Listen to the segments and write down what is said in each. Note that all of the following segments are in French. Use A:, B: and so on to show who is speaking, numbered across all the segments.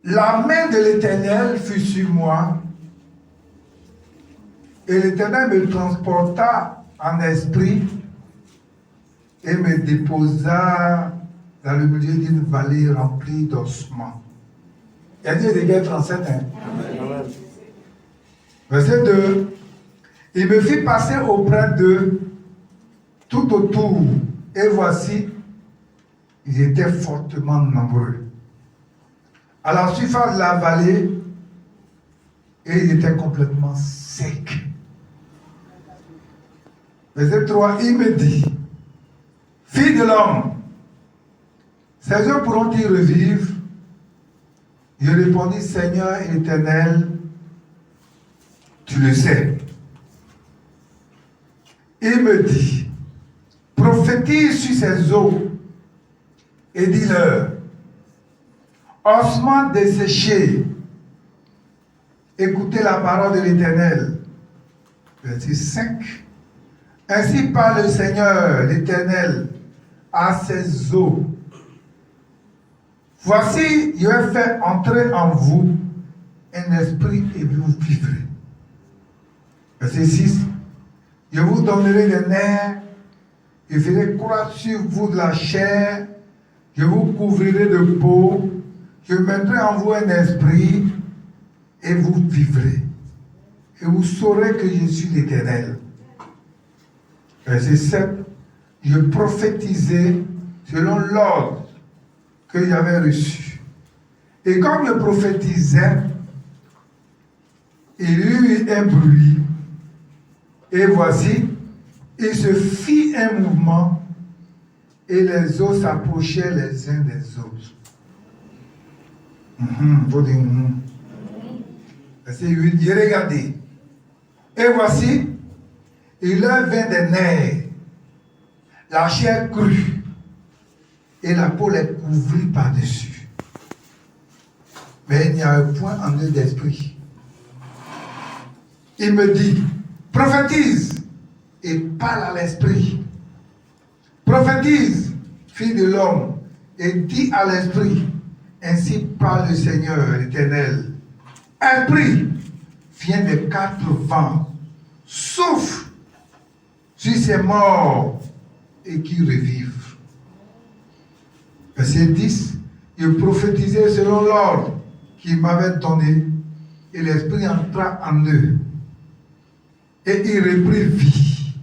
A: La main de l'Éternel fut sur moi, et l'Éternel me transporta en esprit et me déposa dans le milieu d'une vallée remplie d'ossements. Il y a dit Ézéchiel 37, hein? Verset 2. Il me fit passer auprès d'eux tout autour, et voici, ils étaient fortement nombreux. À la surface de la vallée, et ils étaient complètement secs. Verset 3, il me dit, fille de l'homme, ces hommes pourront-ils revivre? Je répondis, Seigneur éternel, tu le sais. Il me dit, prophétise sur ces eaux et dis-leur, ossements desséchés, écoutez la parole de l'Éternel. Verset 5. Ainsi parle le Seigneur, l'Éternel, à ces eaux. Voici, je vais faire entrer en vous un esprit et vous vivrez. Verset 6. Je vous donnerai des nerfs, je ferai croître sur vous de la chair, je vous couvrirai de peau, je mettrai en vous un esprit et vous vivrez. Et vous saurez que je suis l'Éternel. Verset 7. Je prophétisais selon l'ordre que j'avais reçu. Et comme je prophétisais, il y eut un bruit. Et voici, il se fit un mouvement et les eaux s'approchaient les uns des autres. Faut dire Verset 8, j'ai regardé. Et voici, il leur vint des nerfs, la chair crue, et la peau les couvrit par-dessus. Mais il n'y avait point en eux d'esprit. Il me dit, prophétise et parle à l'esprit. Prophétise, fille de l'homme, et dis à l'esprit, ainsi parle le Seigneur l'Éternel. Esprit, viens des quatre vents, souffle sur ces morts et qui revivent. Verset 10, je prophétisais selon l'ordre qu'il m'avait donné, et l'esprit entra en eux. Et il reprit vie.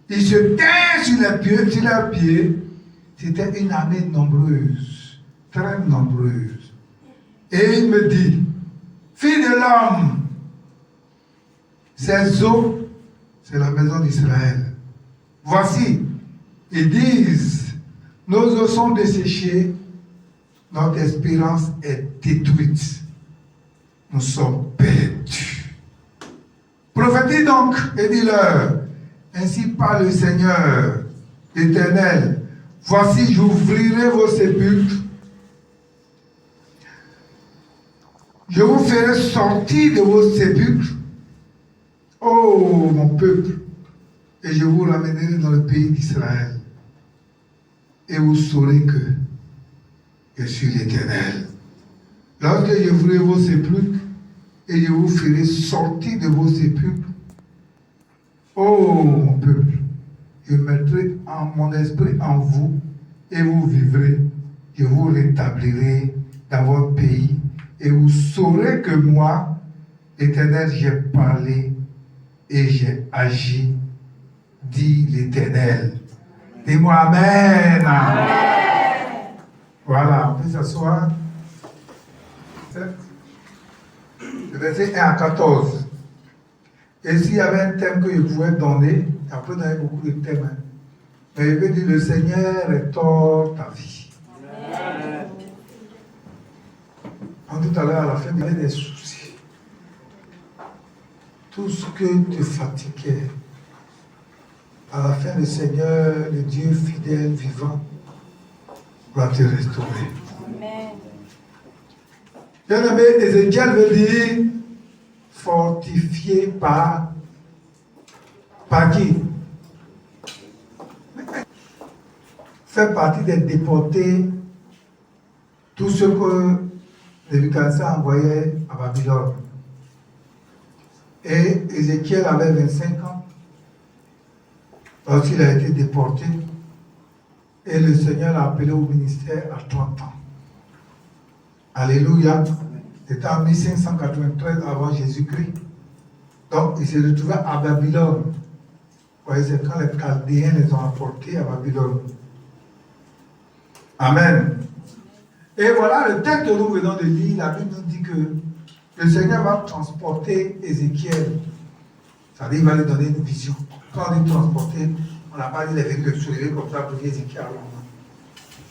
A: Ils se tinrent sur leurs pieds. C'était une armée nombreuse, très nombreuse. Et il me dit, fille de l'homme, ces eaux, c'est la maison d'Israël. Voici, ils disent, nos eaux sont desséchées, notre espérance est détruite. Nous sommes perdus. Prophétise donc et dis-leur, ainsi parle le Seigneur, l'Éternel, voici j'ouvrirai vos sépulcres, je vous ferai sortir de vos sépulcres, ô mon peuple, et je vous ramènerai dans le pays d'Israël, et vous saurez que je suis l'Éternel. Lorsque je ouvrirai vos sépulcres, et je vous ferai sortir de vos sépulcres. Oh mon peuple, je mettrai mon esprit en vous et vous vivrez. Je vous rétablirai dans votre pays et vous saurez que moi, l'Éternel, j'ai parlé et j'ai agi, dit l'Éternel. Dis-moi Amen. Amen. Voilà, on peut s'asseoir. Verset 1 à 14. Et s'il y avait un thème que je pouvais donner, après on avait beaucoup de thèmes, hein, mais je veux dire, le Seigneur restaure ta vie. Amen. Tout à l'heure, à la fin, il y avait des soucis. Tout ce que te fatiguait, à la fin, le Seigneur, le Dieu fidèle, vivant, va te restaurer. Amen. Bien-aimé, Ézéchiel veut dire fortifié par qui? Fait partie des déportés, tous ceux que Nebuchadnezzar a envoyé à Babylone. Et Ézéchiel avait 25 ans lorsqu'il a été déporté. Et le Seigneur l'a appelé au ministère à 30 ans. Alléluia. C'était en 1593 avant Jésus-Christ. Donc, il s'est retrouvé à Babylone. Vous voyez, c'est quand les Chaldéens les ont apportés à Babylone. Amen. Et voilà le texte que nous venons de lire. La Bible nous dit que le Seigneur va transporter Ézéchiel. C'est-à-dire, il va lui donner une vision. Quand on dit transporter, on n'a pas dit les véhicules soulevés comme ça pour Ézéchiel.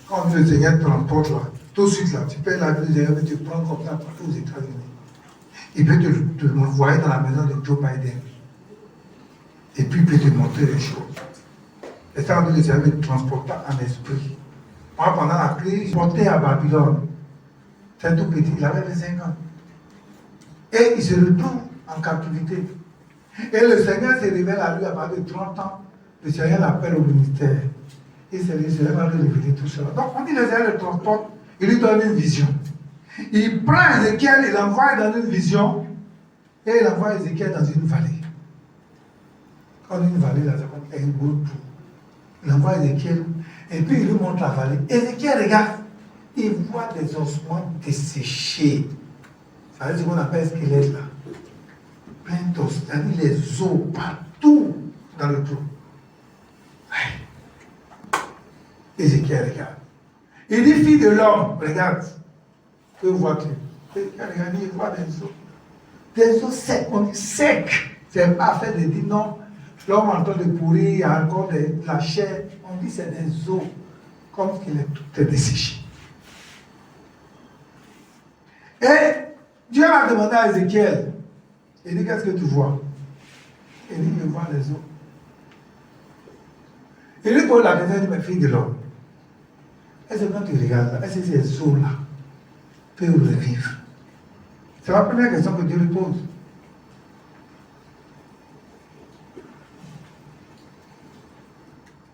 A: Quand le Seigneur te transporte là, tout de suite là, tu payes la vie du Seigneur, tu prends comme ça partout aux États-Unis. Il peut te envoyer dans la maison de Joe Biden. Et puis il peut te montrer les choses. Et ça, le Seigneur me transporta en esprit. Moi, pendant la crise, je portais à Babylone. C'est tout petit, il avait 25 ans. Et il se retrouve en captivité. Et le Seigneur se révèle à lui à partir de 30 ans. Le Seigneur l'appelle au ministère. Et le Seigneur va lui révéler tout cela. Donc on dit le Seigneur le transporte, il lui donne une vision. Il prend Ézéchiel, il l'envoie dans une vision, et il envoie Ézéchiel dans une vallée. Quand une vallée, là, c'est un gros trou. Il envoie Ézéchiel, et puis il lui montre la vallée. Ézéchiel regarde, il voit des ossements desséchés. Ça veut dire qu'on appelle squelette là. Plein d'os, c'est-à-dire les os partout dans le trou. Ézéchiel regarde. Il dit, fille de l'homme, regarde. Que vois-tu? Ézéchiel regarde, il voit des os. Des os secs, on dit secs. C'est pas fait de dire non. L'homme est en train de pourrir, il y a encore de la chair. On dit c'est des os. Comme qu'il est tout desséché. Et Dieu a demandé à Ézéchiel, il dit, qu'est-ce que tu vois? Il dit, je vois les os. Il lui pose la question, il dit, mais fille de l'homme, est-ce que quand tu regardes là, est-ce que ces eaux-là peuvent revivre? C'est la première question que Dieu lui pose.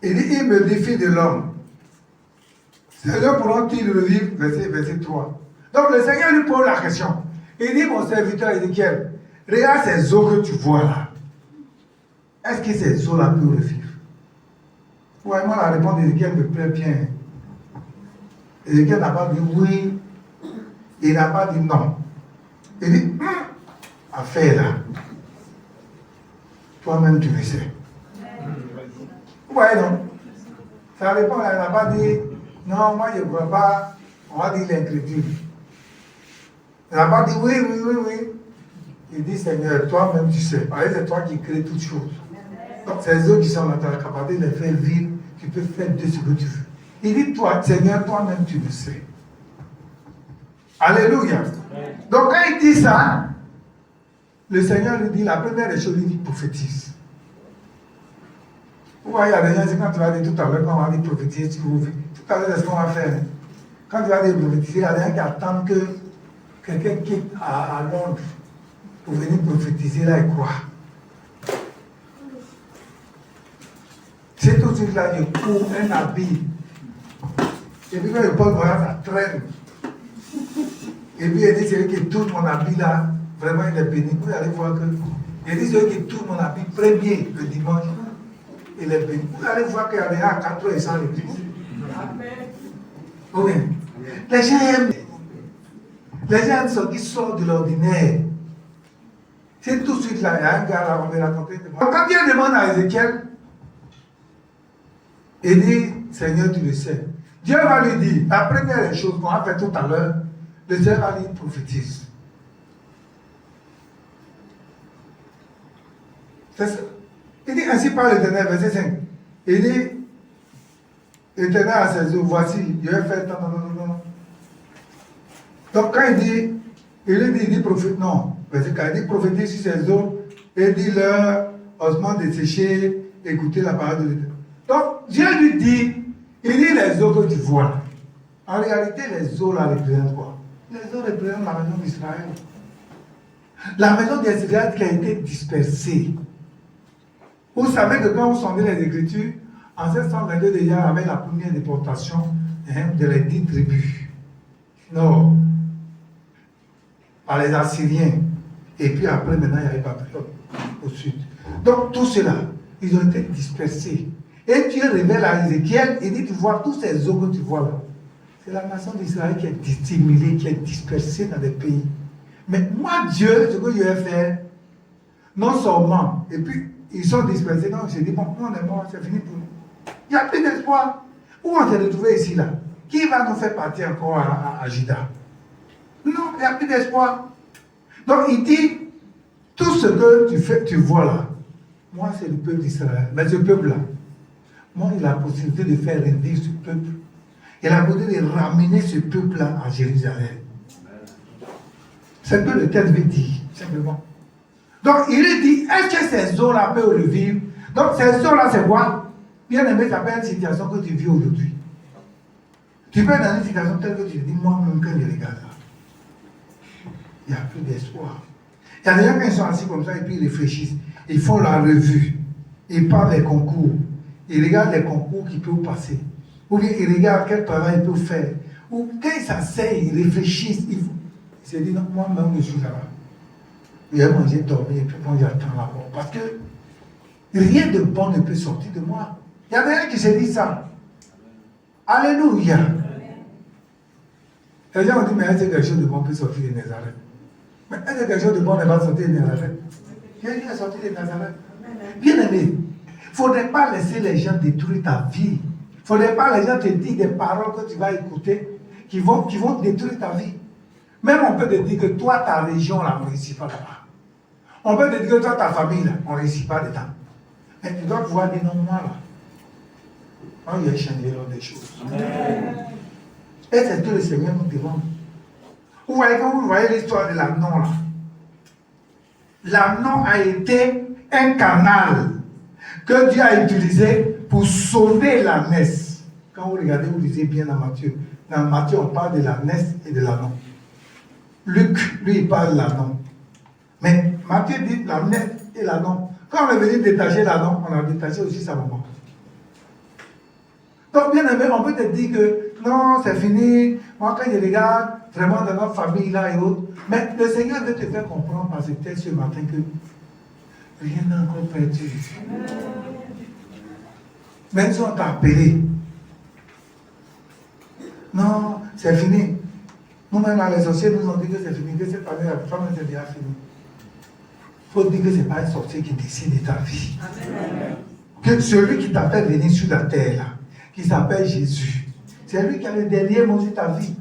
A: Il dit, il me dit, fille de l'homme, ces eaux pourront-ils revivre? Verset 3. Donc le Seigneur lui pose la question. Il dit, mon serviteur Ézéchiel, regarde ces eaux que tu vois là. Est-ce que ces eaux-là peuvent revivre? Ouais, moi, la réponse d'Ézéchiel me plaît bien. Ézéchiel n'a pas dit oui, il n'a pas dit non. Il dit, affaire là, toi-même tu le sais. Vous voyez non? Ça répond, elle n'a pas dit, non, moi je ne vois pas, on va dire l'incrédule. Elle n'a pas dit oui. Il dit, Seigneur, toi-même tu sais. Parce que c'est toi qui crée toutes choses. Donc, ces eaux qui sont là, tu as la capacité de les faire vivre, tu peux faire de ce que tu veux. Il dit, toi, Seigneur, toi-même tu le sais. Alléluia. Donc, quand il dit ça, le Seigneur lui dit, la première des choses, il dit, prophétise. Vous voyez, il y a des gens, c'est quand tu vas dire tout à l'heure, quand on va dire prophétiser, tu ouvres. Tout à l'heure, c'est ce qu'on va faire. Hein? Quand tu vas dire prophétiser, il y a des gens qui attendent que quelqu'un quitte à Londres pour venir prophétiser là et croire. C'est tout de suite là, je cours un habit. Et puis quand je porte, voilà, ça traîne. Et puis il dit, celui qui tourne mon habit là, vraiment il est béni. Vous allez voir que. Il dit, celui qui tourne mon habit premier le dimanche, il est béni. Vous allez voir qu'il y a des gens à 4 heures et sans l'église. Ok. Les gens aiment. Les gens aiment ce qui sort de l'ordinaire. C'est tout de suite là, il y a un gars là, on va raconter. Donc quand Dieu demande à Ézéchiel, il dit, Seigneur, tu le sais. Dieu va lui dire, la première chose qu'on a fait tout à l'heure, le Seigneur va lui prophétise. C'est ça. Il dit, ainsi parle l'Éternel, verset 5. Il dit, l'Éternel a ses eaux, voici, je vais faire tant, non. Donc quand il dit prophète, non. Parce que quand il dit prophétise sur ses eaux, il dit leur ossements desséchés, écoutez la parole de l'Éternel. Donc Dieu lui dit, il dit les eaux que tu vois. En réalité, les eaux là représentent quoi? Les eaux représentent la maison d'Israël. La maison d'Israël qui a été dispersée. Vous savez que quand vous sondez les Écritures, en 722 déjà, avec la première déportation de les 10 tribus. Non. par les Assyriens. Et puis après, maintenant, il y a Babylone au sud. Donc, tout cela, ils ont été dispersés. Et Dieu révèle à Ézéchiel, il dit, tu vois, tous ces eaux que tu vois là, c'est la nation d'Israël qui est dissimulée, qui est dispersée dans des pays. Mais moi, Dieu, ce que je vais faire, non seulement, et puis ils sont dispersés, donc j'ai dit, bon, on est mort, c'est fini pour nous. Il n'y a plus d'espoir. Où on s'est retrouvé ici, là? Qui va nous faire partir encore à Juda? Non, il n'y a plus d'espoir. Donc il dit, tout ce que tu vois là, moi c'est le peuple d'Israël. Mais ce peuple-là, moi il a la possibilité de faire revivre ce peuple. Il a la possibilité de ramener ce peuple-là à Jérusalem. C'est ce que le texte veut dire, simplement. Donc il dit, est-ce que ces eaux-là peuvent revivre? Donc ces eaux-là, c'est quoi? Bien aimé, ça peut être une situation que tu vis aujourd'hui. Tu peux être dans une situation telle que tu te dis, moi-même, quand je regarde là, il n'y a plus d'espoir. Il y a des gens qui sont assis comme ça et puis ils réfléchissent. Ils font la revue. Ils parlent des concours. Ils regardent les concours qui peuvent passer. Ou bien ils regardent quel travail ils peuvent faire. Ou quand ils s'asseyent, ils réfléchissent. Ils se disent, non, moi-même, je suis là-bas. Il a mangé, dormi, et puis moi, j'attends la mort. Parce que rien de bon ne peut sortir de moi. Il y a des gens qui se disent ça. Alléluia. Les gens ont dit, mais est-ce que quelque chose de bon peut sortir de Nazareth? Mais est-ce que quelque chose de bon ne va sortir de Nazareth? Jésus est sorti de Nazareth. Bien aimé, il ne faudrait pas laisser les gens détruire ta vie. Il ne faudrait pas les gens te dire des paroles que tu vas écouter qui vont détruire ta vie. Même on peut te dire que toi, ta région, là, on ne réussit pas là-bas. On peut te dire que toi, ta famille, là, on ne réussit pas dedans. Mais tu dois pouvoir dire non, moi, là. Moi, il a changé des choses. Amen. Et c'est tout le Seigneur nous demande. Vous voyez l'histoire de l'Amnon là. L'Amnon a été un canal que Dieu a utilisé pour sauver l'ânesse. Quand vous regardez, vous lisez bien dans Matthieu. Dans Matthieu, on parle de l'ânesse et de l'Amnon. Luc, lui, il parle de l'Amnon. Mais Matthieu dit l'ânesse et l'Amnon. Quand on est venu détacher l'Amnon, on a détaché aussi sa maman. Donc, bien aimé, on peut te dire que non, c'est fini. Moi, quand je regarde vraiment dans notre famille là et autres, mais le Seigneur veut te faire comprendre par ce texte ce matin que rien n'a encore perdu. Même si on t'a appelé, non, c'est fini. Nous-mêmes, les sorciers nous ont dit que c'est fini, que cette année, la femme est déjà finie. Il faut dire que ce n'est pas un sorcier qui décide de ta vie. Amen. Que celui qui t'a fait venir sur la terre là, qui s'appelle Jésus. C'est lui qui a le dernier mot sur ta vie.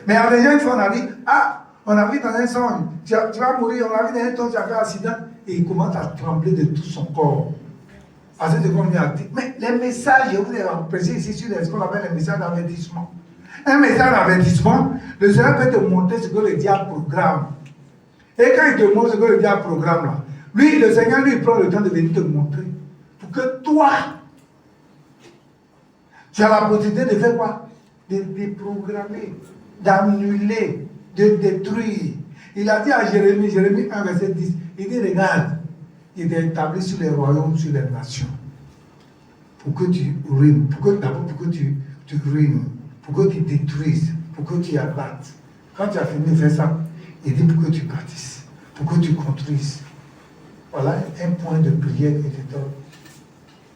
A: Mais il y a des gens qui font, on a dit, on a vu dans un songe, tu vas mourir, on a vu dans un songe, tu as fait un accident, et il commence à trembler de tout son corps. Parce que c'est comme il a dit. Mais les messages, je vous ai prêché ici sur ce qu'on appelle les messages d'avertissement. Un message d'avertissement, le Seigneur peut te montrer ce que le diable programme. Et quand il te montre ce que le diable programme, là, lui, le Seigneur, lui, il prend le temps de venir te montrer. Pour que toi, tu as la possibilité de faire quoi? De déprogrammer, d'annuler, de détruire. Il a dit à Jérémie 1, verset 10, il dit, regarde, il est établi sur les royaumes, sur les nations. Pour que tu ruines, d'abord pour que tu ruines, pour que tu détruises, pour que tu abattes. Quand tu as fini de faire ça, il dit pour que tu bâtisses, pour que tu construises. Voilà un point de prière et de temps.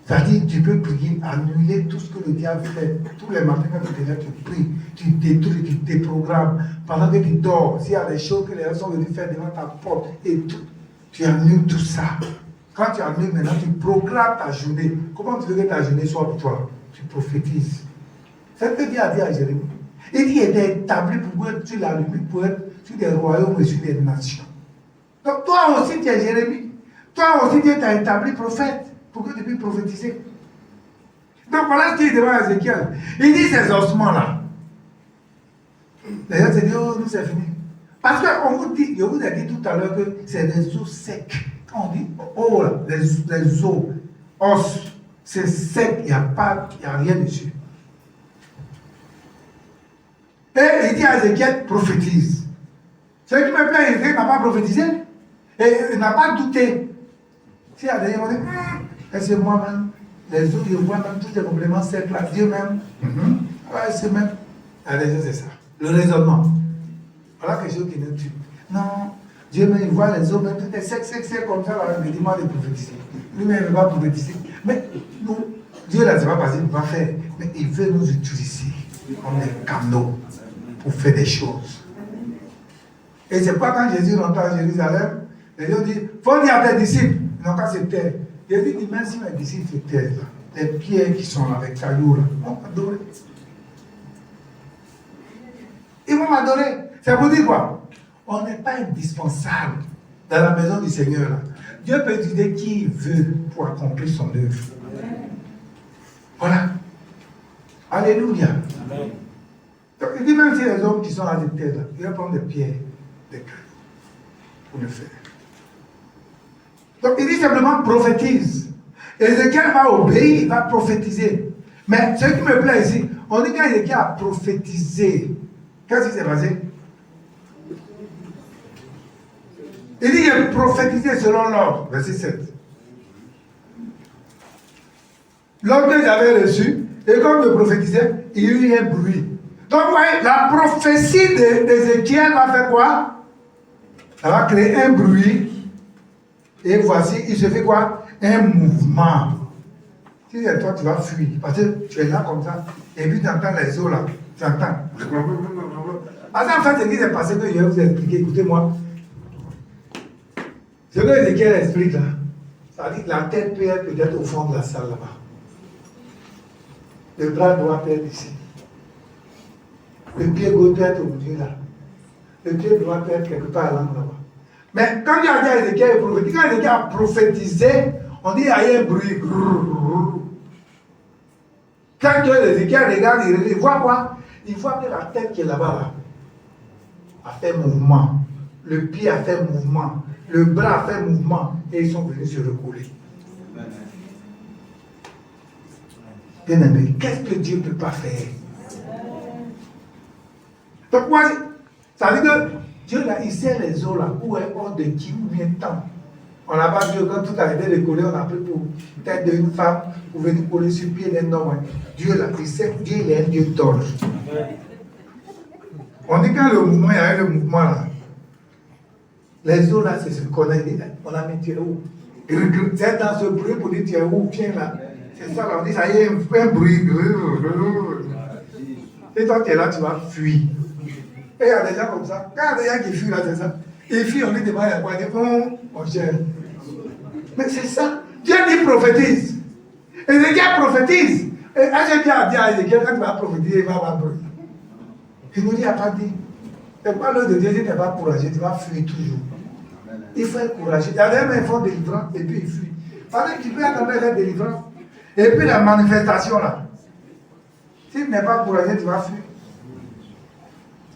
A: C'est-à-dire, tu peux prier, annuler tout ce que le diable fait. Tous les matins, quand tu te lèves, tu pries, tu détruis, tu déprogrammes. Pendant que tu dors, s'il y a des choses que les gens sont venus faire devant ta porte, et tout, tu annules tout ça. Quand tu annules maintenant, tu programmes ta journée. Comment tu veux que ta journée soit pour toi? Tu prophétises. C'est ce que Dieu a dit à Jérémie. Il dit qu'il était établi pour être sur la limite, pour être sur des royaumes et sur des nations. Donc toi aussi, tu es Jérémie. Toi aussi, Dieu t'a établi prophète. Pour que tu puisses prophétiser. Donc voilà ce qu'il demande à Ézéchiel. Il dit ces ossements-là. Les gens se disent, oh, nous c'est fini. Parce que je vous ai dit tout à l'heure que c'est des os secs. Quand on dit, oh, les os, os, c'est sec, il n'y a rien dessus. Et il dit à Ézéchiel, prophétise. Celui qui me plaît, Ézéchiel n'a pas prophétisé. Et il n'a pas douté. Si il y a des gens qui disent, et c'est moi-même, les autres, je vois même tous les compléments secs là, Dieu même. Ouais, c'est même. La raison, c'est ça. Le raisonnement. Voilà quelque chose qui nous tue. Non, Dieu même, il voit les hommes, c'est comme ça, là, il me demande de prophétiser. Lui-même, il ne va pas prophétiser. Mais nous, Dieu là, c'est pas parce qu'il ne va pas faire, mais il veut nous utiliser comme des canaux pour faire des choses. Et c'est pas quand Jésus rentre à Jérusalem, les gens disent, faut dire à tes disciples, ils n'ont qu'à se taire. Jésus dit, même si mes disciples se taisent, les pierres qui sont là, avec cailloux, là, vont m'adorer. Ils vont m'adorer. C'est pour dire quoi? On n'est pas indispensable dans la maison du Seigneur. Là. Dieu peut utiliser qui il veut pour accomplir son œuvre. Voilà. Alléluia. Amen. Donc, il dit même si les hommes qui sont à cette terre, là, ils vont prendre des pierres, des cailloux pour le faire. Donc, il dit simplement prophétise. Ézéchiel va obéir, il va prophétiser. Mais ce qui me plaît ici, on dit qu'Ézéchiel a prophétisé. Qu'est-ce qui s'est passé? Il dit qu'il a prophétisé selon l'ordre. Verset 7. L'ordre que j'avais reçu, et comme je prophétisais, il y a eu un bruit. Donc, vous voyez, la prophétie d'Ézéchiel va faire quoi? Ça va créer un bruit. Et voici, il se fait quoi? Un mouvement. Si c'est toi, tu vas fuir. Parce que tu es là comme ça. Et puis tu entends les eaux là. Tu entends. Parce qu'en fait, ce qui s'est passé, que je vais vous expliquer, écoutez-moi. Ce que Ézéchiel explique là, ça dit que la tête peut être peut-être au fond de la salle là-bas. Le bras droit peut être ici. Le pied gauche peut être au milieu là. Le pied droit peut être quelque part là-bas. Mais quand il a dit à Ézéchiel, quand Ézéchiel a prophétisé, on dit qu'il y a eu un bruit. Quand Ézéchiel regarde, il voit quoi? Il voit que la tête qui est là-bas là, a fait mouvement. Le pied a fait mouvement. Le bras a fait mouvement. Et ils sont venus se recoller. Bien aimé, qu'est-ce que Dieu ne peut pas faire? Donc moi, ça veut dire que Dieu là, il sait les eaux là, où est hors de qui, où vient temps. On n'a pas vu quand tout a été décollé, on a pris pour tête d'une femme, pour venir coller sur le pied d'un homme. Dieu là, il sait, Dieu il est un Dieu d'ordre. On dit quand le mouvement, il y a eu le mouvement là. Les eaux là, c'est ce qu'on a dit. On a mis tu es où? C'est dans ce bruit pour dire tu es où? Viens là. C'est ça là, on dit ça y est, un bruit. Et toi tu es là, tu vas fuir. Et il y a des gens comme ça. Quand il y a des gens qui fuient là, c'est ça. Ils fuient, on lui demande à quoi? Il dit, mon cher. Mais c'est ça. Dieu dit prophétise. Ézéchiel prophétise. Et Ézéchiel a dit à Ézéchiel, quand tu vas prophétiser, il va avoir bruit. Il nous dit, il n'a pas dit. C'est pas l'œuvre de Dieu, tu n'es pas courageux, tu vas fuir toujours. Il faut être courageux. Il y a des gens qui font délivrance et puis ils fuient. Parce que tu peux attendre la délivrance. Et puis la manifestation là. Si tu n'es pas courageux, tu vas fuir.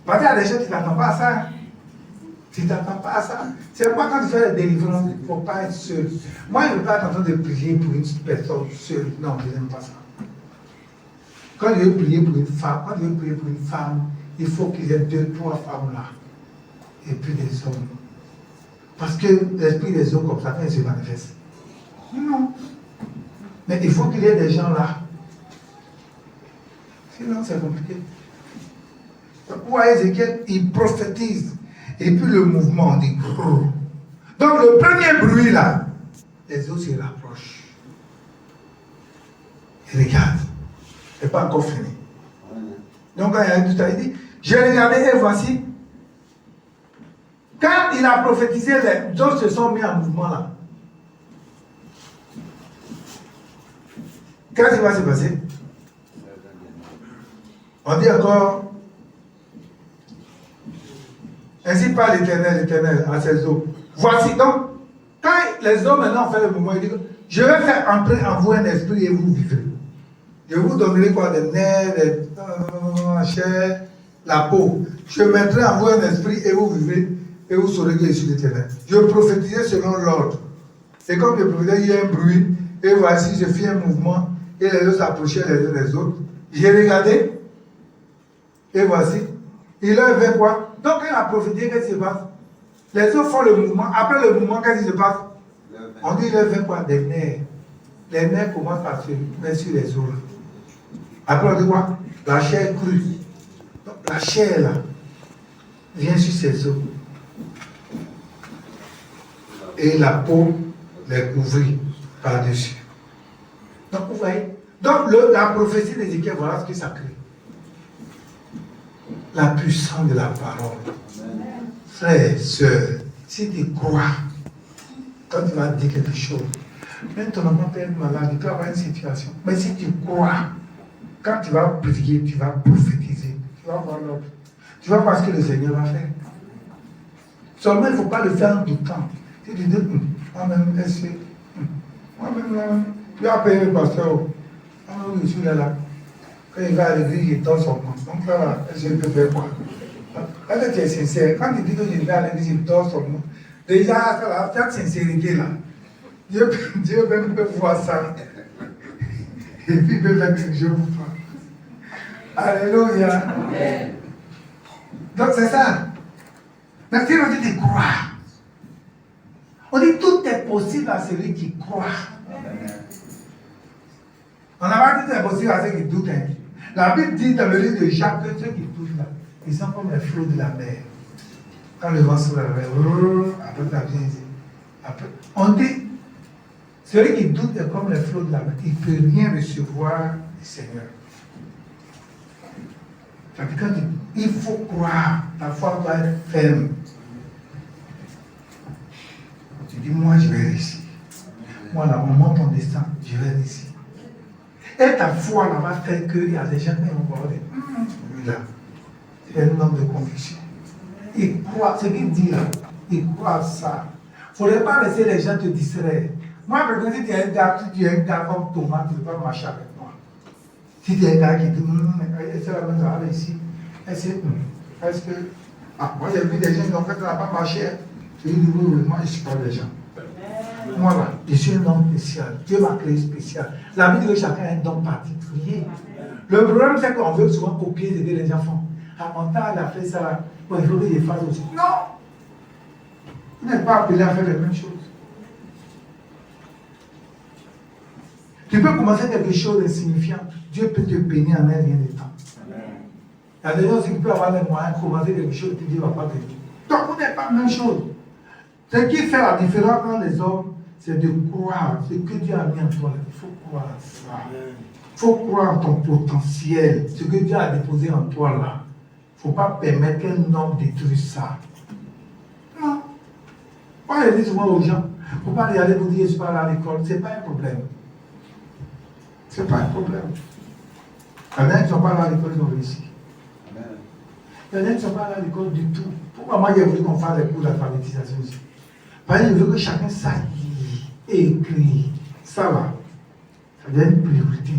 A: Parce qu'il y a des choses, tu n'attends pas à ça. Tu ne t'attends pas à ça. C'est pourquoi quand tu fais la délivrance, il ne faut pas être seul. Moi, je ne veux pas être en train de prier pour une personne seule. Non, je n'aime pas ça. Quand je veux prier pour une femme, il faut qu'il y ait 2, 3 femmes là. Et puis des hommes. Parce que l'esprit des hommes comme ça, quand il se manifeste. Non. Mais il faut qu'il y ait des gens là. Sinon, c'est compliqué. Donc, vous voyez, Ézéchiel, il prophétise. Et puis le mouvement, on dit grrr. Donc, le premier bruit là, les eaux se rapprochent. Et regarde, c'est pas encore fini. Donc, quand il y a tout à dit, j'ai regardé et voici. Quand il a prophétisé, les eaux se sont mis en mouvement là. Qu'est-ce qui va se passer? On dit encore, ainsi parle l'Éternel à ses eaux. Voici donc, quand les hommes maintenant ont fait le mouvement, ils disent, je vais faire entrer en vous un esprit et vous vivrez. Je vous donnerai quoi? Des nerfs, la chair, la peau. Je mettrai en vous un esprit et vous vivrez et vous saurez que je suis l'Éternel. Je prophétisais selon l'ordre. Et comme je prophétisais, il y a un bruit, et voici, je fis un mouvement, et les autres s'approchaient les uns des autres. J'ai regardé, et voici, il a fait quoi? Donc, il a prophétisé, qu'est-ce qui se passe? Les autres font le mouvement. Après le mouvement, qu'est-ce qui se passe? On dit, il a fait quoi? Des nerfs. Les nerfs commencent à se mettre sur les os. Après, on dit quoi? La chair crue. Donc, la chair, là, vient sur ses os. et la peau les couvrit par-dessus. Donc, vous voyez, donc la prophétie d'Ézéchiel, voilà ce que ça crée. La puissance de la parole. Frère, soeur, si tu crois, quand tu vas dire quelque chose, même ton enfant peut être malade, il peut avoir une situation. Mais si tu crois, quand tu vas prier, tu vas prophétiser, tu vas voir l'autre. Tu vas voir ce que le Seigneur va faire. Seulement, il ne faut pas le faire en doutant. Si tu dis, moi-même, moi-même, là, tu vas payer le pasteur. Ah oui, je suis là. Quand il va à l'église, il dort son nom. Donc là, je peux faire quoi? Quand tu es sincère, quand tu dis que je vais à l'église, il dort son nom. Déjà, cette sincérité-là, Dieu même peut voir ça. Et puis il peut faire quelque chose pour toi. Alléluia. Donc c'est ça. Merci, on dit de croire. On dit tout est possible à celui qui croit. On n'a pas dit tout est possible à ceux qui doutent. Hein. La Bible dit dans le livre de Jacques que ceux qui doutent là, ils sont comme les flots de la mer. Quand le vent souffle, après ça vient ici. Après, on dit, celui qui doute est comme les flots de la mer. Il ne peut rien recevoir du Seigneur. Quand il faut croire, la foi doit être ferme. Tu dis, moi je vais réussir. Moi là, on monte, on descend, je vais réussir. Et ta foi là va faire qu'il y a des gens qui vont voir lui là. C'est un homme de conviction. Il croit, ce qu'il dit là, il croit à ça. Il ne faudrait pas laisser les gens te distraire. Moi, par exemple, si tu es un gars comme Thomas, tu ne peux pas marcher avec moi. Si tu es un gars qui dit, est-ce que la main va aller ici? Est-ce que. Ah, moi j'ai vu des gens qui ont fait ça n'a pas marché. Je dis, oui, moi je ne suis pas des gens. Moi là, je suis un homme spécial. Dieu m'a créé spécial. La Bible dit que chacun a un don particulier. Le problème, c'est qu'on veut souvent copier ce que les gens font. À mon temps, elle a fait ça là. Bon, il faut que je fasse aussi. Non! Vous n'êtes pas appelé à faire les mêmes choses. Tu peux commencer quelque chose d'insignifiant. Dieu peut te bénir en un rien de temps. Il y a des gens qui peuvent avoir les moyens de commencer quelque chose et Dieu ne va pas bénir. Donc, vous n'êtes pas la même chose. Ce qui fait la différence entre les hommes, c'est de croire ce que Dieu a mis en toi. Il faut croire à ça. Il faut croire en ton potentiel. Ce que Dieu a déposé en toi là. Il ne faut pas permettre qu'un homme détruise ça. Non. Moi, je dis souvent aux gens, il ne faut pas aller vous dire, je ne suis pas allé à l'école. Ce n'est pas un problème. Ce n'est pas un problème. Il y en a qui ne sont pas allés à l'école, ils ont réussi. Il y en a qui ne sont pas allés à l'école du tout. Pourquoi moi, j'ai voulu qu'on fasse les cours d'alphabétisation ici? Parce que je veux que chacun sache lire et écrire. Ça va. Ça devient une priorité.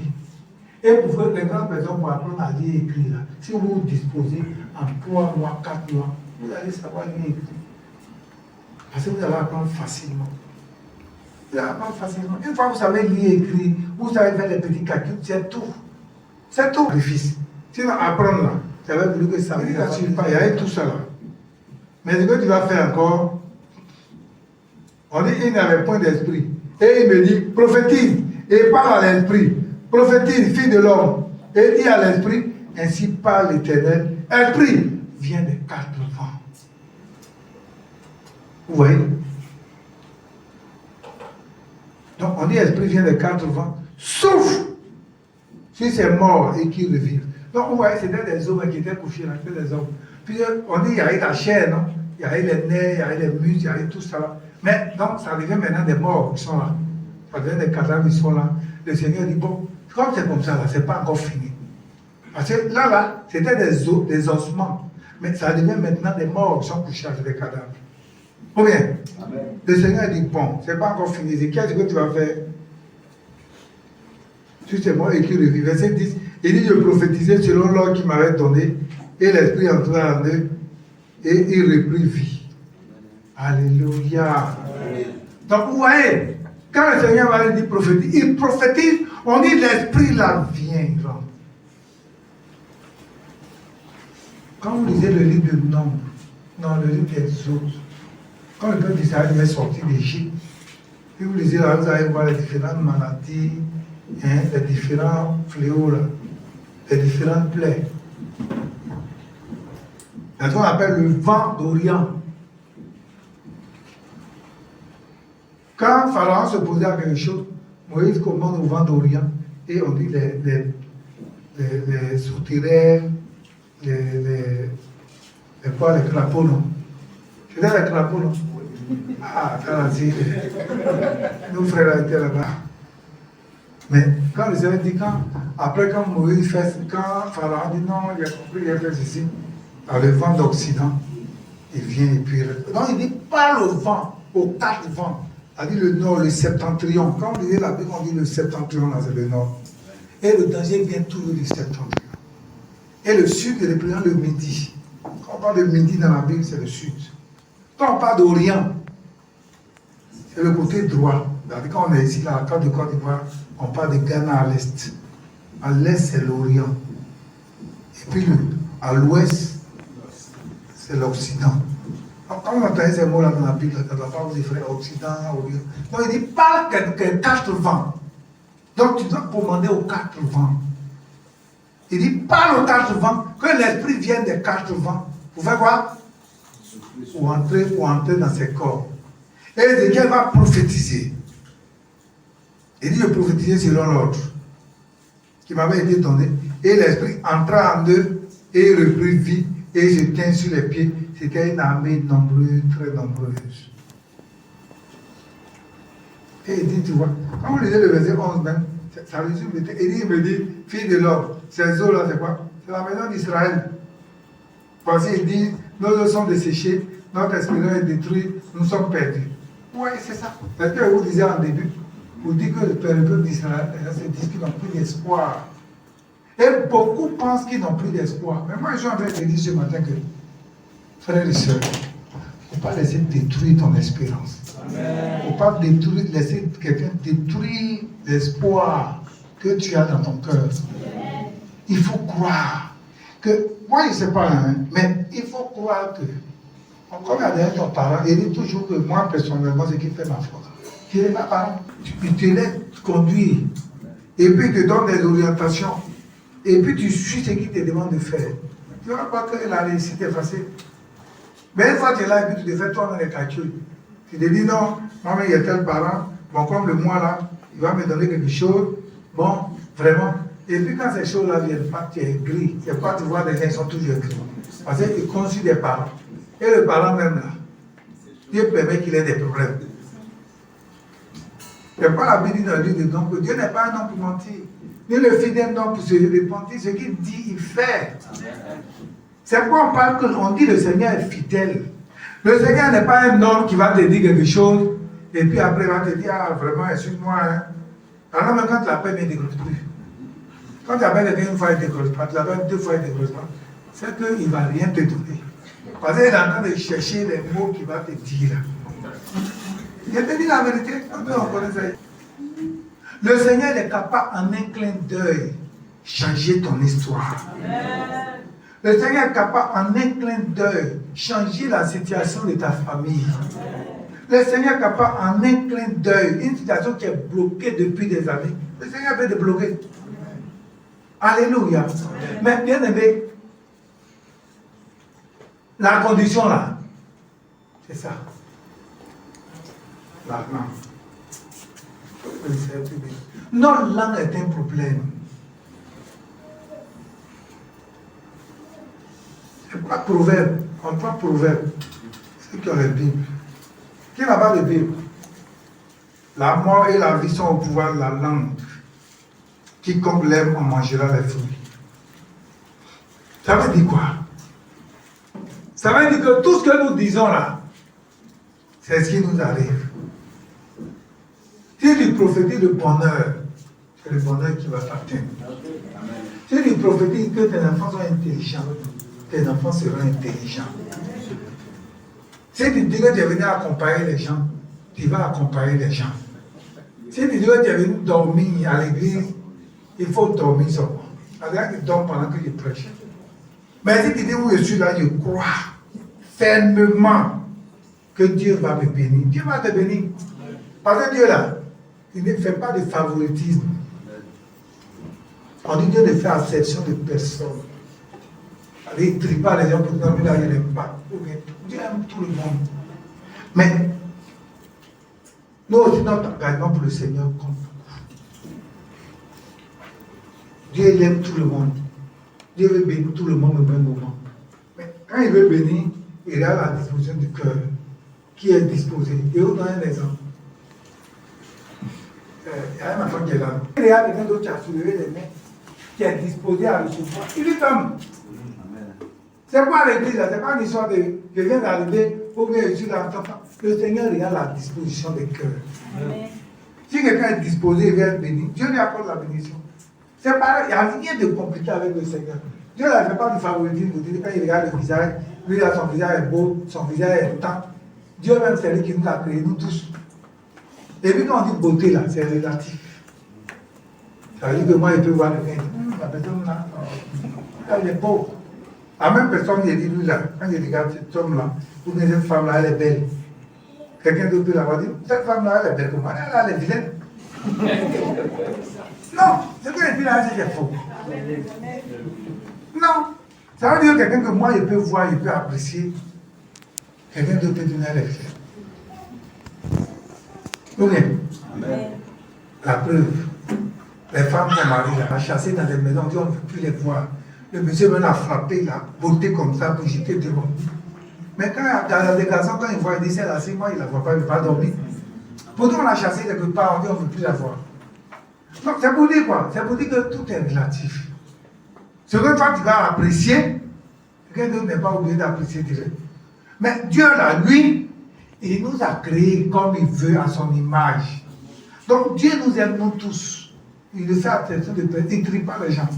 A: Et pour faire les grandes personnes pour apprendre à lire et écrire, là, si vous vous disposez en 3 mois, 4 mois, vous allez savoir lire et écrire. Parce que vous allez apprendre facilement. Vous allez apprendre facilement. Une fois que vous savez lire et écrire, vous savez faire les petits calculs, c'est tout. C'est tout. Difficile. Sinon, apprendre là, tu avais voulu que ça ne suffit pas. Il y a tout ça là. Mais ce que tu vas faire encore, on dit il n'avait point d'esprit. Et il me dit, prophétise et parle à l'esprit. Prophétise, fille de l'homme. Et dit à l'esprit, ainsi parle l'Éternel. Esprit vient des 4 vents. Vous voyez? Donc on dit esprit vient des 4 vents. Sauf si c'est mort et qu'il revive. Donc vous voyez, c'était des hommes qui étaient couchés là, c'était des hommes. Puis on dit il y a eu la chair, non? Il y a eu les nerfs, il y a eu les muscles, il y a eu tout ça là. Mais donc ça devient maintenant des morts qui sont là. Ça devient des cadavres qui sont là. Le Seigneur dit bon, comme c'est comme ça là, c'est pas encore fini. Parce que là, c'était des os, des ossements. Mais ça devient maintenant des morts qui sont couchés avec des cadavres. Ou bien, amen. Le Seigneur dit bon, c'est pas encore fini. Qu'est-ce que tu vas faire? Si c'est moi et qui revit. Verset 10, il dit je prophétisais selon l'ordre qu'il m'avait donné, et l'esprit entra en eux, et il reprit vie. Alléluia. Amen. Donc vous voyez, quand le Seigneur va dire prophétise, il prophétise, on dit l'esprit là vient. Quand vous lisez le livre de Nombre, non, le livre des autres, quand le peuple d'Israël est sorti d'Égypte, et vous lisez là, vous allez voir les différentes maladies, hein, les différents fléaux, là, les différentes plaies. C'est ce qu'on appelle le vent d'Orient. Quand Pharaon se posait à quelque chose, Moïse commande au vent d'Orient et on dit les souterrains, les crapauds, non? C'était les crapauds, non? Ah, quand nos frères étaient là-bas. Mais quand le Seigneur dit, après quand Moïse fait, quand Pharaon dit non, il a compris, il a fait ceci, dans le vent d'Occident, il vient et puis. Non, il dit pas le vent, aux quatre vents. Il dit le nord, le septentrion. Quand on disait la Bible, on dit le septentrion, là c'est le nord. Et le danger vient toujours du septentrion. Et le sud, il représente le midi. Quand on parle de midi dans la Bible, c'est le sud. Quand on parle d'Orient, c'est le côté droit. Quand on est ici, là, à la carte de Côte d'Ivoire, on parle de Ghana à l'est. À l'est, c'est l'Orient. Et puis, à l'ouest, c'est l'Occident. Quand on entend ces mots-là dans la Bible, on ne doit pas vous dire frère, Occident, Orient. Donc, il dit, parle que 4 vents. Donc, tu dois commander aux 4 vents. Il dit, parle aux 4 vents, que l'esprit vienne des 4 vents. Pour faire quoi? Pour entrer dans ses corps. Et Ézéchiel va prophétiser. Il dit de prophétiser selon l'ordre qui m'avait été donné. Et l'esprit entra en eux et reprit vie et se tint sur les pieds. C'était une armée nombreuse, très nombreuse. Et il dit, tu vois, quand vous lisez le verset 11 même, ça résume le texte. Il me dit, fille de l'homme, ces eaux-là, c'est quoi? C'est la maison d'Israël. Voici, il dit, nos eaux sont desséchées, notre espérance est détruite, nous sommes perdus. Oui, c'est ça. Parce que vous disiez en début, vous dites que le peuple d'Israël se dit qu'ils n'ont plus d'espoir. Et beaucoup pensent qu'ils n'ont plus d'espoir. Mais moi, je suis en train de dire ce matin que, frères et sœurs, il ne faut pas laisser détruire ton espérance. Il ne faut pas laisser quelqu'un détruire l'espoir que tu as dans ton cœur. Il faut croire que, moi je ne sais pas, hein, mais il faut croire que, comme il y a derrière ton parent, il dit toujours que moi personnellement, ce qui fait ma foi, tu n'es pas parent, tu te laisses conduire, et puis il te donne des orientations, et puis tu suis ce qu'il te demande de faire. Tu ne vois pas que la réussite est facile. Mais une fois que tu es là, et puis tu te fais toi dans les calculs. Tu te dis non, moi mais il y a tel parent, bon comme le mois là, il va me donner quelque chose, bon, vraiment. Et puis quand ces choses-là viennent pas, tu es gris. C'est pas tu vois les gens ils sont toujours gris. Parce qu'ils conçuent des parents. Et le parent même là, Dieu permet qu'il ait des problèmes. Il n'y a pas la Bible dans le livre de donc que Dieu n'est pas un homme pour mentir. Ni le fidèle homme pour se repentir. Ce qu'il dit, il fait. C'est pourquoi on parle qu'on dit le Seigneur est fidèle. Le Seigneur n'est pas un homme qui va te dire quelque chose et puis après il va te dire, ah vraiment, excuse-moi. Hein. Alors même quand tu l'appelles, il ne décroche plus. Quand tu appelles quelqu'un une fois, il ne décroche pas. Tu l'appelles 2 fois, il ne décroche pas. C'est qu'il ne va rien te donner. Parce qu'il est en train de chercher les mots qu'il va te dire. Je te dis la vérité, on connaît ça. Le Seigneur est capable en un clin d'œil changer ton histoire. Le Seigneur est capable en un clin d'œil changer la situation de ta famille. Le Seigneur est capable en un clin d'œil, une situation qui est bloquée depuis des années. Le Seigneur peut débloquer. Alléluia. Mais bien aimé, la condition là, c'est ça. La langue. Notre langue est un problème. C'est pas proverbe. On prend proverbe. C'est qui ont la Bible. Qui n'a pas de Bible? La mort et la vie sont au pouvoir de la langue. Quiconque l'aime en mangera les fruits. Ça veut dire quoi? Ça veut dire que tout ce que nous disons là, c'est ce qui nous arrive. Si tu prophétises le bonheur, c'est le bonheur qui va t'atteindre. Si tu prophétises que tes enfants sont intelligents, tes enfants seront intelligents. Si tu dis que tu es venu accompagner les gens, tu vas accompagner les gens. Si tu dis que tu es venu dormir à l'église, il faut dormir seulement. C'est-à-dire que tu dors pendant que je prêche. Mais si tu dis où je suis là, je crois fermement que Dieu va me bénir. Dieu va te bénir. Parce que Dieu là, il ne fait pas de favoritisme. On dit Dieu ne fait exception de personne. Il ne trie pas les gens pour dire, là, il n'aime pas. Dieu aime tout le monde. Mais Nous aussi, notre engagement pour le Seigneur compte. Dieu il aime tout le monde. Dieu veut bénir tout le monde au même moment. Mais quand il veut bénir, il est à la disposition du cœur qui est disposé. Et vous donnez un exemple. Il y a un enfant qui est là. Il y a quelqu'un d'autre qui a soulevé les mains, qui est disposé à recevoir. Il lui donne. C'est pas l'église, c'est pas une histoire de je viens d'arriver, ou bien je suis là. Le Seigneur est à la disposition des cœurs. Amen. Si quelqu'un est disposé, il vient être béni, Dieu lui accorde la bénédiction. C'est pareil, il n'y a rien de compliqué avec le Seigneur. Dieu ne fait pas du favoritisme, quand il regarde le visage, lui, son visage est beau, son visage est temps. Dieu même, c'est lui qui nous a créés, nous tous. Et puis quand on dit beauté, là, c'est relatif. Ça veut dire que moi, il peut voir le mec. La personne là, elle est pauvre. La même personne, il dit, lui là, quand il regarde cet homme-là, ou bien cette femme-là, elle est belle. Quelqu'un d'autre peut l'avoir dit, cette femme-là, elle est belle comme moi, elle est vilaine. Non, ce que je dis là, c'est faux. Non. Ça veut dire quelqu'un que moi, je peux voir, je peux apprécier. Quelqu'un d'autre peut donner l'excès. Ou bien, la preuve, les femmes qu'on marie, là, chassées dans les maisons, on dit on ne veut plus les voir. Le monsieur même a frappé, la beauté comme ça pour jeter devant. Mais quand dans les garçons, quand ils voient, ils disent là, c'est moi, il ne la voit pas, il ne veut pas dormir. Pourtant, on l'a chassé quelque part, on dit on ne veut plus la voir. Donc, c'est pour dire quoi? C'est pour dire que tout est relatif. Ce que toi, tu vas apprécier, quelqu'un d'autre n'est pas obligé d'apprécier direct. Mais Dieu, là, lui, il nous a créés comme il veut, à son image. Donc, Dieu nous aime, nous tous. Il le fait à attention de personnes, il ne trie pas les gens.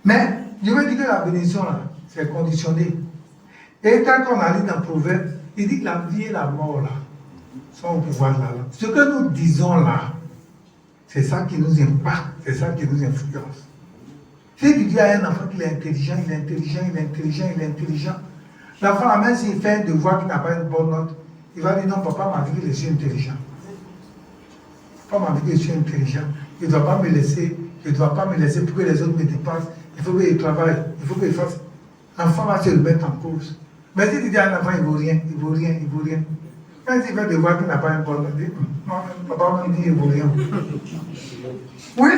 A: Mais, je veux dire que la bénédiction, là, c'est conditionné. Et quand on arrive dans le proverbe, il dit que la vie et la mort, là, sont au pouvoir de la langue. Ce que nous disons là, c'est ça qui nous impacte, c'est ça qui nous influence. Si tu dis à un enfant qu'il est intelligent, il est intelligent, il est intelligent, il est intelligent, l'enfant, même s'il fait un devoir qui n'a pas une bonne note, il va dire non, papa m'a dit que je suis intelligent. Papa m'a dit que je suis intelligent. Il ne doit pas me laisser, je ne dois pas me laisser pour que les autres me dépassent. Il faut qu'il travaille, il faut qu'il fasse. L'enfant va se remettre en cause. Mais si tu dis à un enfant, il ne vaut rien, il ne vaut rien, il ne vaut rien. Quand il fait un devoir qui n'a pas une bonne note, il dit non, papa m'a dit qu'il ne vaut rien. Oui,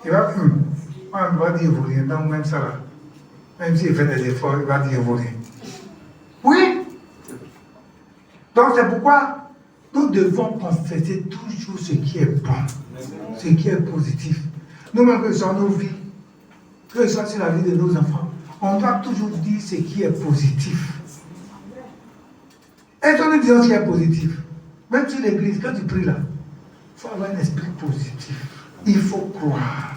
A: il va dire il ne vaut rien, donc même ça là. Même s'il fait des efforts, il va dire qu'il ne vaut rien. Oui. Donc c'est pourquoi nous devons confesser toujours ce qui est bon, ce qui est positif. Nous-mêmes, que ce soit nos vies, que ce soit sur la vie de nos enfants, on doit toujours dire ce qui est positif. Et quand nous disons ce qui est positif, même sur l'église, quand tu pries là, il faut avoir un esprit positif. Il faut croire.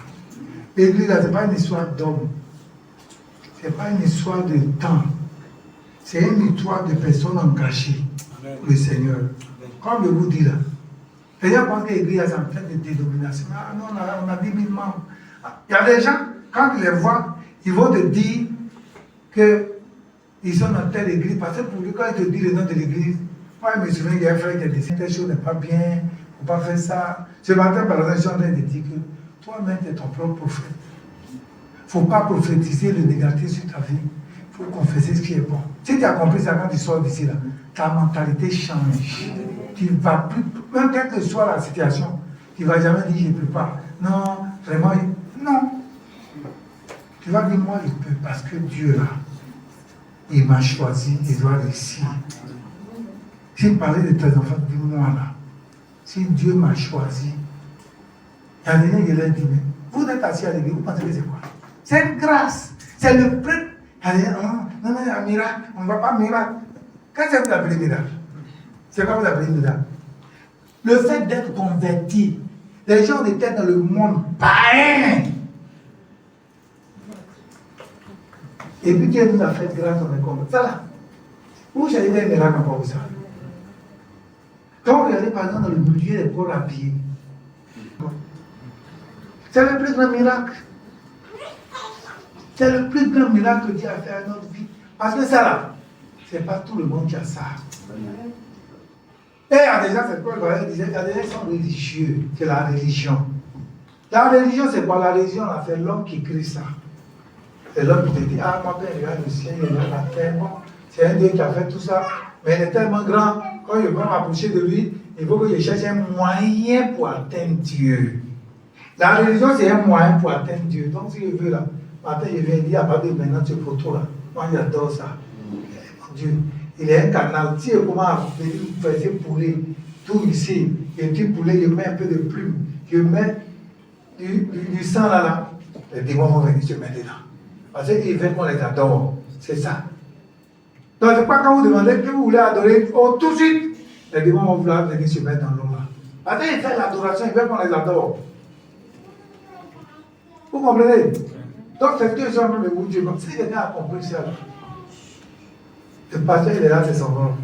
A: L'église là, ce n'est pas une histoire d'homme. Ce n'est pas une histoire de temps. C'est une histoire de personnes engagées pour le Seigneur. Comme je vous dis là, les gens pensent que l'église est en train de dénomination. Ah non, on a 10 000 membres. Il y a des gens, quand ils les voient, ils vont te dire qu'ils sont dans telle église. Parce que pour lui, quand ils te disent le nom de l'église, moi je me souviens qu'il y a un frère qui a dit telle chose n'est pas bien, il ne faut pas faire ça. Ce matin, par exemple, je suis en train de dire que toi-même, tu es ton propre prophète. Il ne faut pas prophétiser le négatif sur ta vie. Il faut confesser ce qui est bon. Si tu as compris ça quand tu sors d'ici là, ta mentalité change. Tu ne vas plus, même quelle que soit la situation, tu ne vas jamais dire je ne peux pas. Non, vraiment, non. Tu vas dire moi je peux parce que Dieu là, il m'a choisi, il doit réussir. Si je parlais de tes enfants, dis-moi là, si Dieu m'a choisi, il y a des gens qui leur disent, mais vous êtes assis à l'église, vous pensez que c'est quoi? C'est une grâce, c'est le prêtre. Non, il y a un miracle, on ne voit pas miracle. Qu'est-ce que vous appelez miracle? C'est quoi vous appelez miracle? Le fait d'être converti. Les gens étaient dans le monde païen. Et puis Dieu nous a fait grâce, on est converti. Ça là. Vous savez des miracles encore ça. Quand vous regardez par exemple dans le milieu des corps habillés, c'est le plus grand miracle. C'est le plus grand miracle que Dieu a fait à notre vie. Parce que ça là, c'est pas tout le monde qui a ça. Et il y a des gens, c'est quoi il y a des gens qui sont religieux, c'est la religion. La religion, c'est pas la religion, là, c'est l'homme qui crée ça. C'est l'homme qui te dit, ah, moi, ben, regarde le ciel, il regarde la terre, bon, c'est un Dieu qui a fait tout ça.
B: Mais il est tellement grand, quand je veux m'approcher de lui, il faut que je cherche un moyen pour atteindre Dieu. La religion, c'est un moyen pour atteindre Dieu. Donc, si je veux, là, matin, je viens dire, à partir de maintenant, tu es pour toi, là. Moi, j'adore ça. Mon Dieu, il est un canal. Si je commence à faire ces poulets, tout ici, et puis poulet, je mets un peu de plume, je mets du sang là, les démons vont venir se mettre dedans. Parce qu'ils veulent qu'on les adore. C'est ça. Donc, c'est pas quand vous demandez que vous voulez adorer, oh, tout de suite, les démons vont vouloir venir se mettre dans l'eau là. Parce qu'ils font l'adoration, ils veulent qu'on les adore. Vous comprenez? Donc, c'est ce que je suis en train de vous dire. Si quelqu'un a compris ça, le pasteur, il est là, c'est son nom.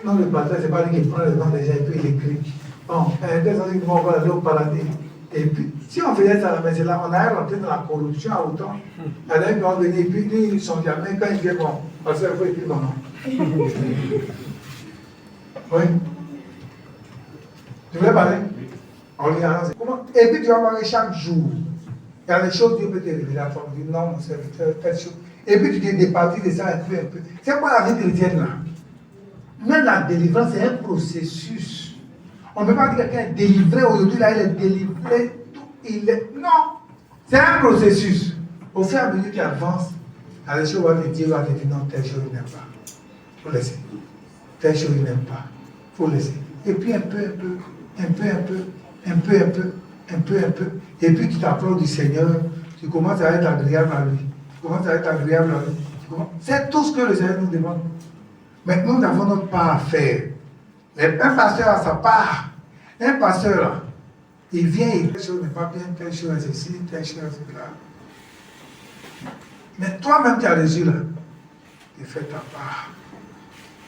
B: Non, le pasteur, c'est pas lui qui prend le nom des gens et puis il écrit. Bon, des gens qui vont aller au paradis. Et puis, si on faisait ça, mais c'est là, on a rentré dans la corruption à autant. Il y en a qui vont venir, et puis ils sont jamais, quand ils viennent, bon, parce qu'il faut écrire mon nom. Oui. Tu voulais parler? On lui a comment? Et puis tu vas parler chaque jour. Il y a des choses, Dieu peut te révéler à toi. Dire non, mon serviteur, telle chose. Et puis tu te départis de ça un peu, un peu. C'est quoi la vie chrétienne là? Même la délivrance, c'est un processus. On ne peut pas dire que quelqu'un est délivré aujourd'hui, là, il est délivré, tout, il est. Non! C'est un processus. Au fur et à mesure qu'il avance, la choses va te dire, non, telle chose, il n'aime pas. Il faut laisser. Telle chose, il n'aime pas. Il faut laisser. Et puis un peu, un peu. Et puis tu t'approches du Seigneur, tu commences à être agréable à lui. C'est tout ce que le Seigneur nous demande. Mais nous avons notre part à faire. Un pasteur a sa part. Un pasteur, là, il vient, telle chose n'est pas bien, telle chose est ceci, telle chose est là. Mais toi-même, tu as reçu là. Tu fais ta part.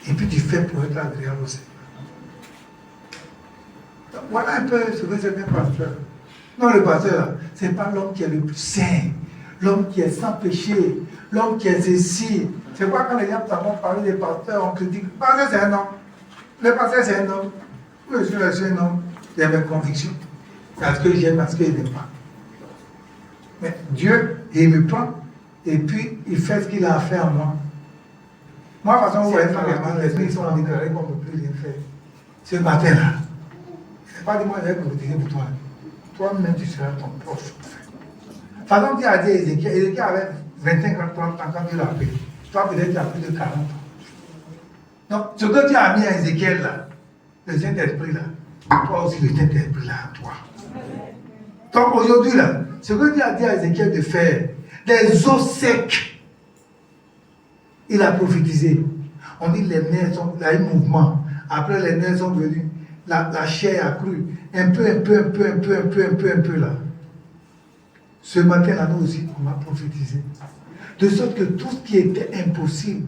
B: Et puis tu fais pour être agréable au Seigneur. Donc, voilà un peu ce que c'est un pasteur. Non, le pasteur, là, ce n'est pas l'homme qui est le plus saint, l'homme qui est sans péché, l'homme qui est ceci. C'est quoi quand les gens t'avons parlé des pasteurs, on critique. Le pasteur, c'est un homme. Le pasteur, c'est un homme. Oui, je suis un homme. Il y a mes convictions. Parce que j'aime, parce qu'il n'aime pas. Mais Dieu, il me prend, et puis il fait ce qu'il a à faire en moi. Moi, de toute façon, vous voyez pas les esprits sont en déclaré qu'on ne peut plus rien faire. Ce matin-là, c'est pas de moi qui vais profiter pour toi. Toi-même, tu seras ton propre chauffeur. Par exemple, tu as dit à Ézéchiel, Ézéchiel avait 25 ans, 30 ans quand Dieu l'a appelé. Toi, peut-être, tu as plus de 40 ans. Donc, ce que tu as mis à Ézéchiel, là, le Saint-Esprit, là, toi aussi, le Saint-Esprit, là, en toi. Donc, aujourd'hui, là, ce que Dieu a dit à Ézéchiel de faire, des eaux secs, il a prophétisé. On dit les nerfs sont, il y a eu mouvement. Après, les nerfs sont venus. La chair a cru. Un peu, là. Ce matin-là, nous aussi, on va prophétiser. De sorte que tout ce qui était impossible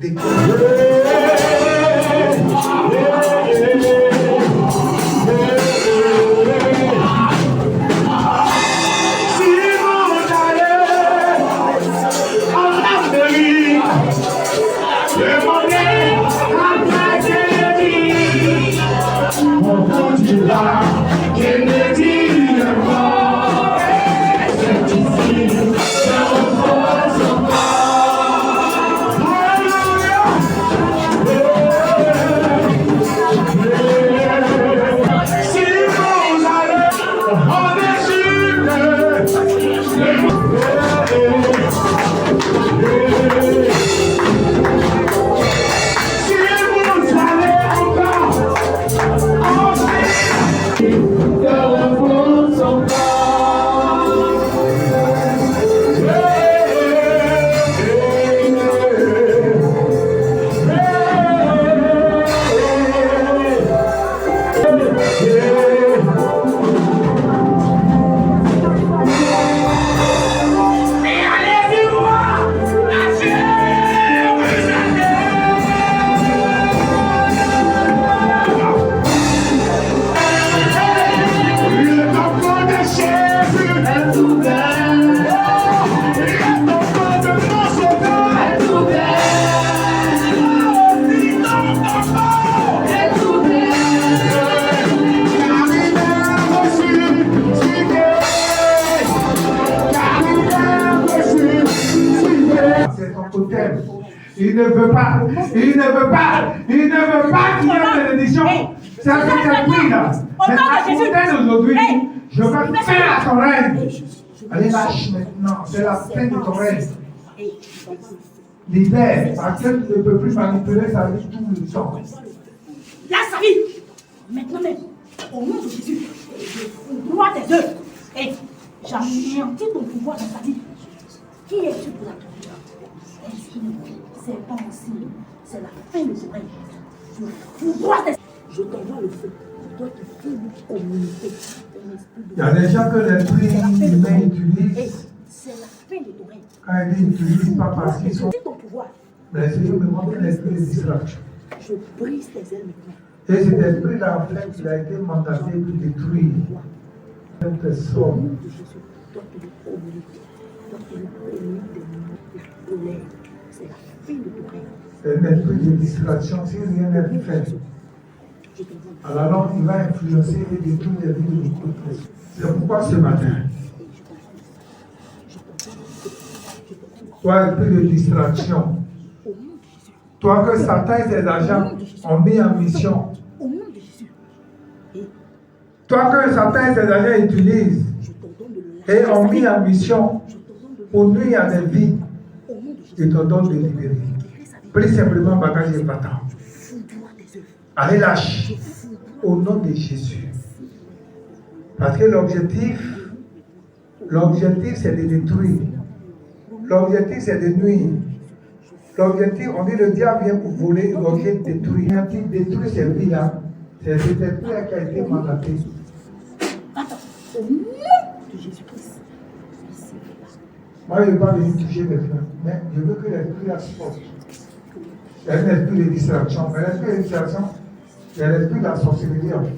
A: ne veut pas. Il ne veut pas. Il ne veut pas qu'il y ait de bénédiction. C'est un esprit-là. C'est à compter d'aujourd'hui. Je veux faire à ton règne. Allez, lâche maintenant. C'est la fin de ton règne. Libère. Parce que tu ne peux plus manipuler sa vie tout le temps.
C: Là, ça vie. Maintenant même, au nom de Jésus, je vois tes œuvres. Et j'anéantis ton pouvoir dans ta vie. Qui es-tu pour la torture? C'est pas aussi. C'est la fin de ce règne. Je t'envoie le feu. Toi qui fais une communauté.
A: Il y a des gens que l'esprit humain utilise.
C: C'est la fin de ton règne.
A: Quand il dit utilise pas parce qu'ils sont.
C: Ton pouvoir.
A: Mais le Seigneur me montre l'esprit de distraction.
C: Je brise tes ailes maintenant.
A: Et cet esprit-là, en fait, il a été mandaté pour détruire une personne.
C: Toi qui es communauté. Toi qui es la communauté de l'air. C'est la fin de ton règne.
A: C'est un esprit de distraction. Si rien n'est fait, alors il va influencer et détruire les vies de beaucoup de personnes. C'est pourquoi ce matin, toi, esprit de distraction, toi que Satan et ses agents ont mis en mission,
C: Au nom de Jésus.
A: toi que Satan et ses agents utilisent et ont mis en mission pour nuire à des vies, je te donne de libérer. Prie simplement bagage et bâton. Allez, lâche. Au nom de Jésus. Parce que l'objectif, c'est de détruire. L'objectif, c'est de nuire. L'objectif, on dit le diable vient pour voler, l'objectif détruire. Il détruit ces vies-là. C'est cet esprit qui a été mandaté.
C: Attends, au nom de Jésus-Christ.
A: Moi, je ne veux pas venir toucher les femmes, mais je veux que l'esprit la sorte. C'est un esprit de distraction. Mais l'esprit de distraction, c'est l'esprit de la sorcellerie en fait.